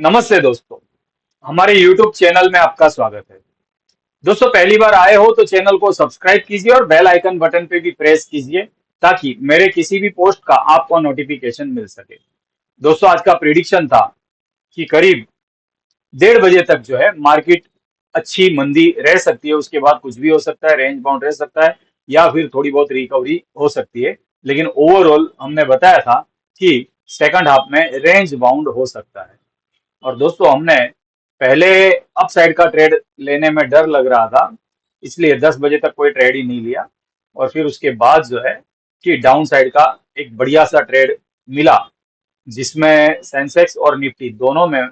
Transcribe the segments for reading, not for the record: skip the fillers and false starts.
नमस्ते दोस्तों, हमारे YouTube चैनल में आपका स्वागत है। दोस्तों पहली बार आए हो तो चैनल को सब्सक्राइब कीजिए और बेल आइकन बटन पे भी प्रेस कीजिए ताकि मेरे किसी भी पोस्ट का आपको नोटिफिकेशन मिल सके। दोस्तों आज का प्रिडिक्शन था कि करीब 1:30 बजे तक जो है मार्केट अच्छी मंदी रह सकती है, उसके बाद कुछ भी हो सकता है, रेंज बाउंड रह सकता है या फिर थोड़ी बहुत रिकवरी हो सकती है। लेकिन ओवरऑल हमने बताया था कि सेकंड हाफ में रेंज बाउंड हो सकता है। और दोस्तों हमने पहले अप साइड का ट्रेड लेने में डर लग रहा था, इसलिए 10 बजे तक कोई ट्रेड ही नहीं लिया। और फिर उसके बाद जो है कि डाउन साइड का एक बढ़िया सा ट्रेड मिला, जिसमें सेंसेक्स और निफ्टी दोनों में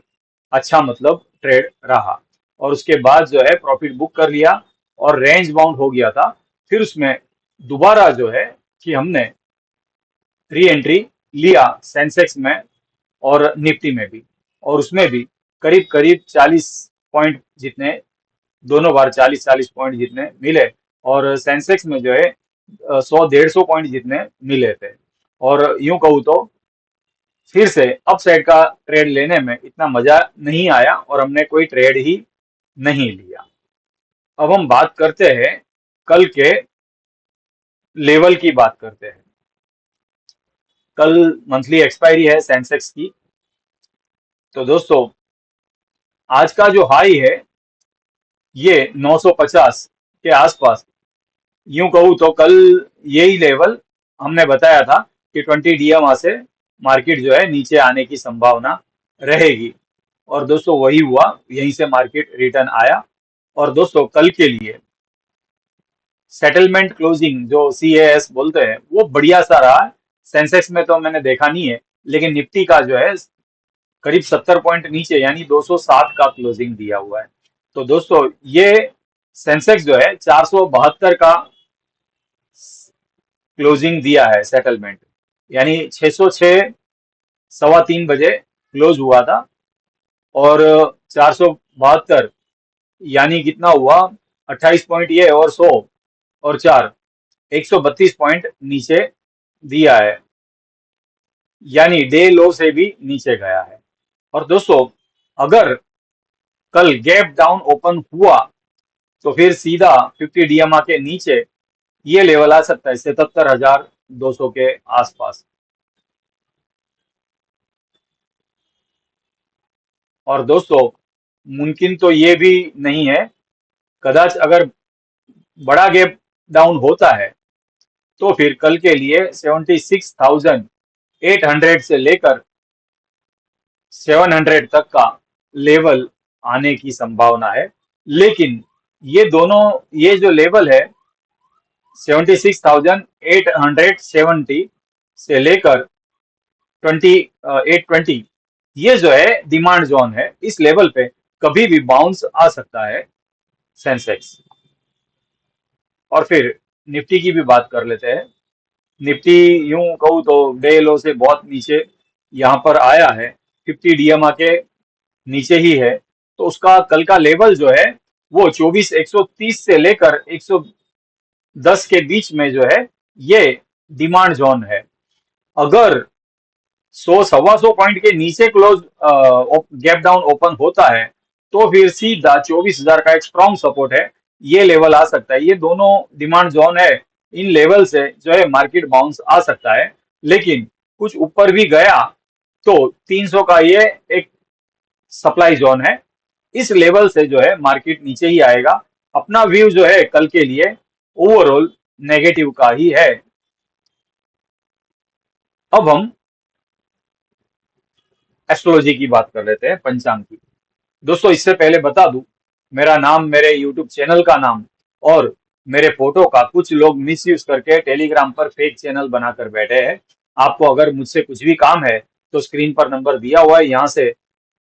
अच्छा मतलब ट्रेड रहा। और उसके बाद जो है प्रॉफिट बुक कर लिया और रेंज बाउंड हो गया था। फिर उसमें दोबारा जो है कि हमने री एंट्री लिया सेंसेक्स में और निफ्टी में भी, और उसमें भी करीब करीब 40 पॉइंट जितने, दोनों बार 40-40 पॉइंट जितने मिले। और सेंसेक्स में जो है 100-150 पॉइंट जितने मिले थे। और यूं कहूँ तो फिर से अप साइड का ट्रेड लेने में इतना मजा नहीं आया और हमने कोई ट्रेड ही नहीं लिया। अब हम बात करते हैं कल के लेवल की बात करते हैं। कल मंथली एक्सपायरी है सेंसेक्स की। तो दोस्तों आज का जो हाई है ये 950 के आसपास। यूं कहूँ तो कल यही लेवल हमने बताया था कि 20 DMA से मार्केट जो है नीचे आने की संभावना रहेगी। और दोस्तों वही हुआ, यहीं से मार्केट रिटर्न आया। और दोस्तों कल के लिए सेटलमेंट क्लोजिंग जो CAS बोलते हैं वो बढ़िया सा रहा है। सेंसेक्स में तो मैंने देखा नहीं है, लेकिन निफ्टी का जो है करीब 70 पॉइंट नीचे यानी 207 का क्लोजिंग दिया हुआ है। तो दोस्तों ये सेंसेक्स जो है 472 का क्लोजिंग दिया है सेटलमेंट, यानी 606 3:15 क्लोज हुआ था। और 472 यानी कितना हुआ, 28 पॉइंट ये और 100 और 4 132 पॉइंट नीचे दिया है, यानी डे लो से भी नीचे गया है। और दोस्तों अगर कल गैप डाउन ओपन हुआ तो फिर सीधा 50 DMA के नीचे ये लेवल आ सकता है 77,200 के आसपास। और दोस्तों मुमकिन तो ये भी नहीं है, कदाच अगर बड़ा गैप डाउन होता है तो फिर कल के लिए 76,800 से लेकर 700 तक का लेवल आने की संभावना है। लेकिन ये दोनों, ये जो लेवल है 76,870 से लेकर 820, ये जो है डिमांड जोन है। इस लेवल पे कभी भी बाउंस आ सकता है सेंसेक्स। और फिर निफ्टी की भी बात कर लेते हैं। निफ्टी यूं कहूँ तो डे लो से बहुत नीचे यहाँ पर आया है, 50 DMA के नीचे ही है। तो उसका कल का लेवल जो है वो 24,130 से लेकर 110 के बीच में जो है ये डिमांड जोन है। अगर 100-125 पॉइंट के नीचे क्लोज गैप डाउन ओपन होता है तो फिर सीधा 24,000 का एक स्ट्रॉन्ग सपोर्ट है, ये लेवल आ सकता है। ये दोनों डिमांड जोन है, इन लेवल से जो है मार्केट बाउंस आ सकता है। लेकिन कुछ ऊपर भी गया तो 300 का ये एक सप्लाई जोन है, इस लेवल से जो है मार्केट नीचे ही आएगा। अपना व्यू जो है कल के लिए ओवरऑल नेगेटिव का ही है। अब हम एस्ट्रोलॉजी की बात कर लेते हैं, पंचांग की। दोस्तों इससे पहले बता दूं, मेरा नाम, मेरे यूट्यूब चैनल का नाम और मेरे फोटो का कुछ लोग मिसयूज करके टेलीग्राम पर फेक चैनल बनाकर बैठे हैं। आपको अगर मुझसे कुछ भी काम है तो स्क्रीन पर नंबर दिया हुआ है, यहाँ से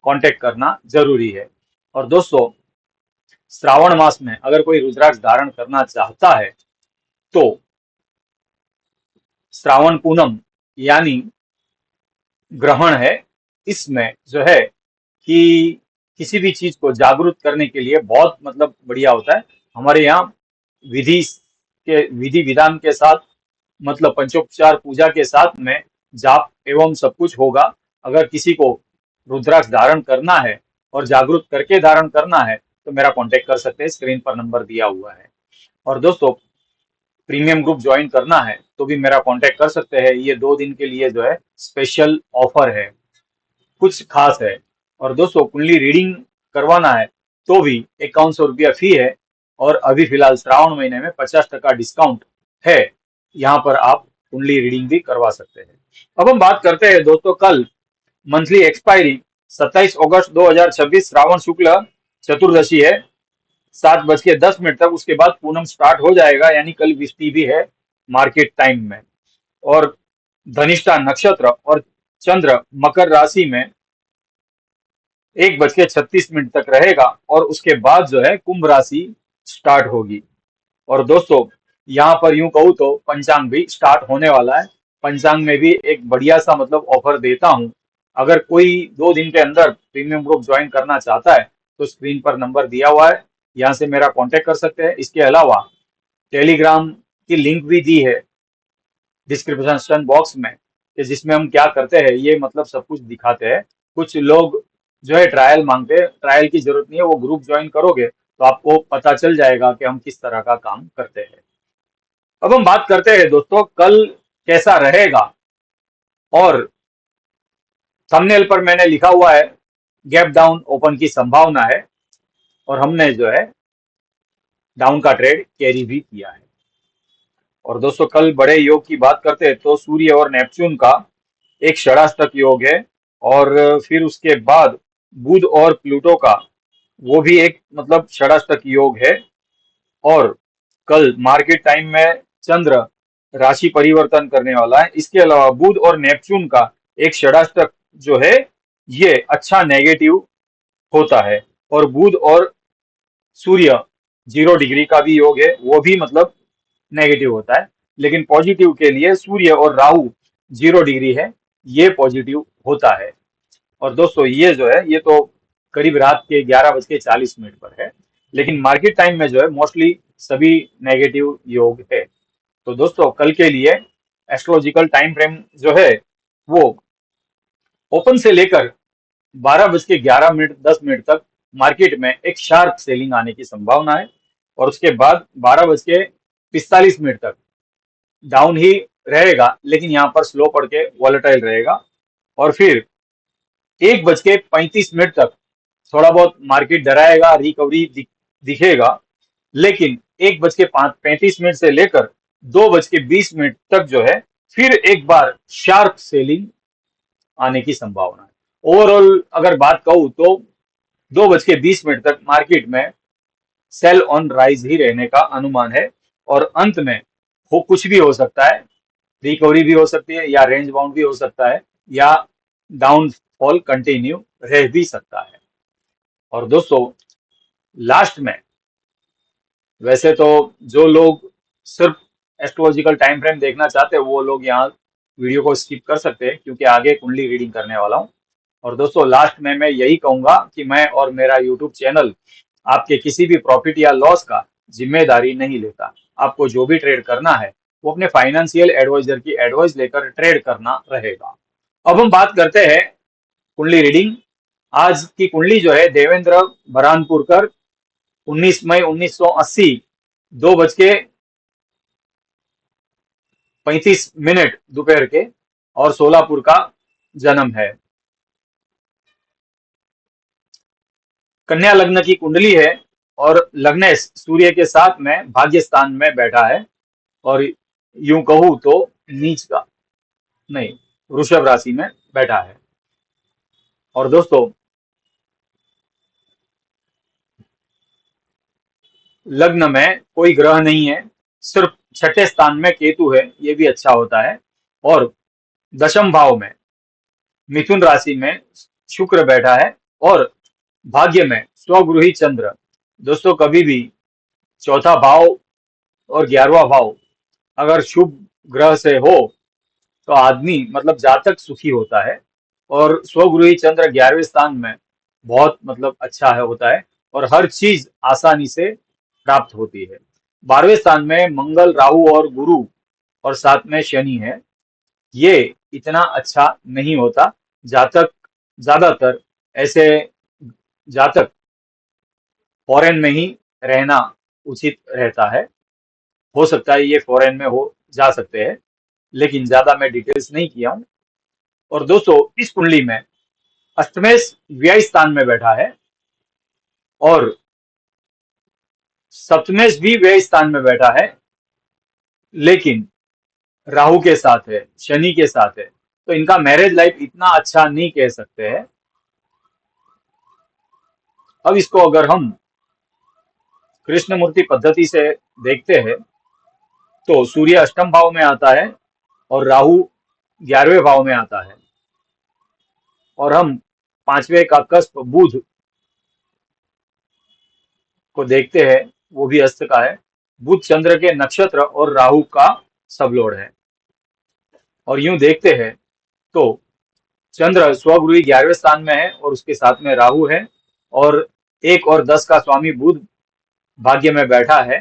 कांटेक्ट करना जरूरी है। और दोस्तों श्रावण मास में अगर कोई रुद्राक्ष धारण करना चाहता है तो श्रावण पूनम यानी ग्रहण है, इसमें जो है कि किसी भी चीज को जागरूक करने के लिए बहुत मतलब बढ़िया होता है। हमारे यहाँ विधि विधि विधान के साथ, मतलब पंचोपचार पूजा के साथ में जाप एवं सब कुछ होगा। अगर किसी को रुद्राक्ष धारण करना है और जागरूक करके धारण करना है तो मेरा कांटेक्ट कर सकते हैं, स्क्रीन पर नंबर दिया हुआ है। और दोस्तों, प्रीमियम ग्रुप ज्वाइन करना है तो भी मेरा कांटेक्ट कर सकते हैं। ये 2 दिन के लिए जो है स्पेशल ऑफर है, कुछ खास है। और दोस्तों, कुंडली रीडिंग करवाना है तो भी 5100 रुपया फी है, और अभी फिलहाल श्रावण महीने में 50% डिस्काउंट है। यहाँ पर आप कुंडली रीडिंग भी करवा सकते हैं। अब हम बात करते हैं दोस्तों, कल मंथली एक्सपायरी 27 अगस्त 2026 श्रावण शुक्ल चतुर्दशी है, 7:10 तक। उसके बाद पूनम स्टार्ट हो जाएगा, यानी कल विष्टि भी है मार्केट टाइम में। और धनिष्ठा नक्षत्र और चंद्र मकर राशि में 1:36 तक रहेगा, और उसके बाद जो है कुंभ राशि स्टार्ट होगी। और दोस्तों, यहाँ पर यूं कहूँ तो पंचांग भी स्टार्ट होने वाला है। पंचांग में भी एक बढ़िया सा मतलब ऑफर देता हूँ। अगर कोई 2 दिन के अंदर प्रीमियम ग्रुप ज्वाइन करना चाहता है तो स्क्रीन पर नंबर दिया हुआ है, यहाँ से मेरा कांटेक्ट कर सकते हैं। इसके अलावा टेलीग्राम की लिंक भी दी है डिस्क्रिप्शन बॉक्स में, कि जिसमें हम क्या करते हैं ये मतलब सब कुछ दिखाते हैं। कुछ लोग जो है ट्रायल मांगते हैं, ट्रायल की जरूरत नहीं है, वो ग्रुप ज्वाइन करोगे तो आपको पता चल जाएगा कि हम किस तरह का काम करते हैं। अब हम बात करते हैं दोस्तों, कल कैसा रहेगा। और थंबनेल पर मैंने लिखा हुआ है गैप डाउन ओपन की संभावना है, और हमने जो है डाउन का ट्रेड कैरी भी किया है। और दोस्तों, कल बड़े योग की बात करते हैं तो सूर्य और नेपच्यून का एक षडाष्टक योग है, और फिर उसके बाद बुध और प्लूटो का वो भी एक मतलब षडाष्टक योग है। और कल मार्केट टाइम में चंद्र राशि परिवर्तन करने वाला है। इसके अलावा बुध और नेपच्यून का एक षडाष्टक जो है ये अच्छा नेगेटिव होता है, और बुध और सूर्य 0 डिग्री का भी योग है, वो भी मतलब नेगेटिव होता है। लेकिन पॉजिटिव के लिए सूर्य और राहु 0 डिग्री है, ये पॉजिटिव होता है। और दोस्तों, ये जो है ये तो करीब रात के 11:40 पर है, लेकिन मार्केट टाइम में जो है मोस्टली सभी नेगेटिव योग है। तो दोस्तों, कल के लिए एस्ट्रोलॉजिकल टाइम फ्रेम जो है वो ओपन से लेकर 12:11 तक मार्केट में एक शार्प सेलिंग आने की संभावना है, और उसके बाद 12:45 तक डाउन ही रहेगा, लेकिन यहाँ पर स्लो पड़ के वॉलेटाइल रहेगा। और फिर 1:35 तक थोड़ा बहुत मार्केट डराएगा, रिकवरी दिखेगा। लेकिन 1:35 से लेकर 2:20 तक जो है फिर एक बार शार्प सेलिंग आने की संभावना है। ओवरऑल अगर बात कहूं तो 2:20 तक मार्केट में सेल ऑन राइज ही रहने का अनुमान है, और अंत में हो कुछ भी हो सकता है, रिकवरी भी हो सकती है, या रेंज बाउंड भी हो सकता है, या डाउनफॉल कंटिन्यू रह भी सकता है। और दोस्तों, लास्ट में वैसे तो जो लोग सिर्फ एस्ट्रोलॉजिकल टाइम फ्रेम देखना चाहते हैं वो लोग यहाँ वीडियो को स्किप कर सकते हैं, क्योंकि आगे कुंडली रीडिंग करने वाला हूँ। और दोस्तों, लास्ट में मैं यही कहूंगा कि मैं और मेरा यूट्यूब चैनल आपके किसी भी प्रॉफिट या लॉस का जिम्मेदारी नहीं लेता। आपको जो भी ट्रेड करना है वो अपने फाइनेंशियल एडवाइजर की एडवाइस लेकर ट्रेड करना रहेगा। अब हम बात करते हैं कुंडली रीडिंग। आज की कुंडली जो है देवेंद्र बरहानपुरकर, 19 मई 1980 2:35 दोपहर के, और सोलापुर का जन्म है। कन्या लग्न की कुंडली है, और लग्नेश सूर्य के साथ में भाग्य स्थान में बैठा है, और यूं कहूं तो नीच का नहीं, वृषभ राशि में बैठा है। और दोस्तों, लग्न में कोई ग्रह नहीं है, सिर्फ छठे स्थान में केतु है, ये भी अच्छा होता है। और दशम भाव में मिथुन राशि में शुक्र बैठा है, और भाग्य में स्वगृही चंद्र। दोस्तों, कभी भी चौथा भाव और 11वां भाव अगर शुभ ग्रह से हो तो आदमी मतलब जातक सुखी होता है, और स्वगृही चंद्र 11वें स्थान में बहुत मतलब अच्छा है होता है, और हर चीज आसानी से प्राप्त होती है। 12वें स्थान में मंगल, राहु और गुरु, और साथ में शनि है, ये इतना अच्छा नहीं होता। जातक ज्यादातर ऐसे जातक फॉरेन में ही रहना उचित रहता है। हो सकता है ये फॉरेन में हो जा सकते हैं, लेकिन ज्यादा मैं डिटेल्स नहीं किया हूं। और दोस्तों, इस कुंडली में अष्टमेश व्यय स्थान में बैठा है और सप्तमेश भी व्यय स्थान में बैठा है, लेकिन राहु के साथ है, शनि के साथ है, तो इनका मैरिज लाइफ इतना अच्छा नहीं कह सकते हैं। अब इसको अगर हम कृष्णमूर्ति पद्धति से देखते हैं तो सूर्य अष्टम भाव में आता है और राहु 11वें भाव में आता है, और हम पांचवें का कस्प बुध को देखते हैं, वो भी अस्त का है। बुध चंद्र के नक्षत्र और राहु का सबलोड है। और यूं देखते हैं तो चंद्र स्वगृही 11वें स्थान में है और उसके साथ में राहु है, और 1 और 10 का स्वामी बुध भाग्य में बैठा है।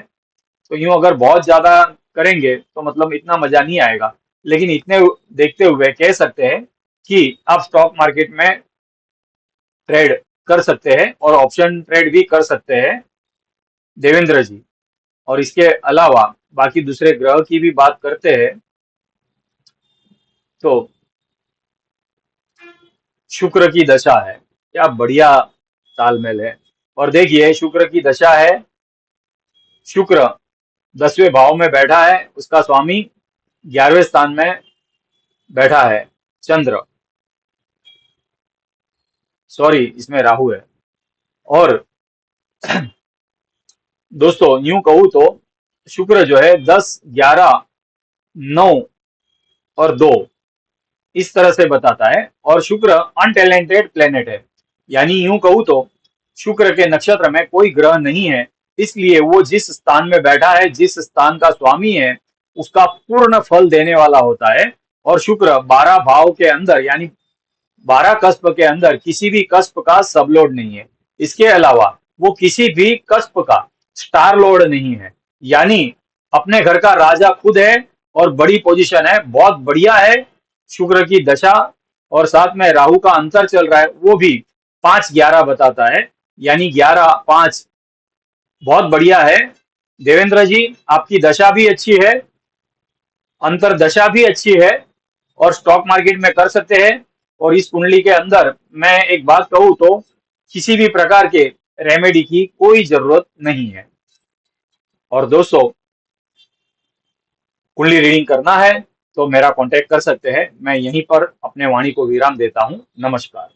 तो यूं अगर बहुत ज्यादा करेंगे तो मतलब इतना मजा नहीं आएगा, लेकिन इतने देखते हुए कह सकते हैं कि आप स्टॉक मार्केट में ट्रेड कर सकते हैं और ऑप्शन ट्रेड भी कर सकते हैं देवेंद्र जी। और इसके अलावा बाकी दूसरे ग्रह की भी बात करते हैं तो शुक्र की दशा है, क्या बढ़िया तालमेल है। और देखिए, शुक्र की दशा है, शुक्र 10वें भाव में बैठा है, उसका स्वामी 11वें स्थान में बैठा है चंद्र, सॉरी इसमें राहु है। और दोस्तों यूं कहूं तो शुक्र जो है 10, 11, 9 और 2 इस तरह से बताता है, और शुक्र अनटैलेंटेड प्लेनेट है। यानी यूं कहूं तो शुक्र के नक्षत्र में कोई ग्रह नहीं है, इसलिए वो जिस स्थान में बैठा है, जिस स्थान का स्वामी है, उसका पूर्ण फल देने वाला होता है। और शुक्र 12 भाव के अंदर यानी 12 कस्प के अंदर किसी भी कस्प का सबलोड नहीं है। इसके अलावा वो किसी भी कस्प का स्टार लोड नहीं है, यानी अपने घर का राजा खुद है और बड़ी पोजीशन है, बहुत बढ़िया है शुक्र की दशा। और साथ में राहु का अंतर चल रहा है, वो भी 5-11 बताता है, यानी 11-5 बहुत बढ़िया है। देवेंद्र जी, आपकी दशा भी अच्छी है, अंतर दशा भी अच्छी है, और स्टॉक मार्केट में कर सकते हैं। और इस कुंडली के अंदर मैं एक बात कहूं तो किसी भी प्रकार के रेमेडी की कोई जरूरत नहीं है। और दोस्तों, कुंडली रीडिंग करना है तो मेरा कांटेक्ट कर सकते हैं। मैं यहीं पर अपने वाणी को विराम देता हूं। नमस्कार।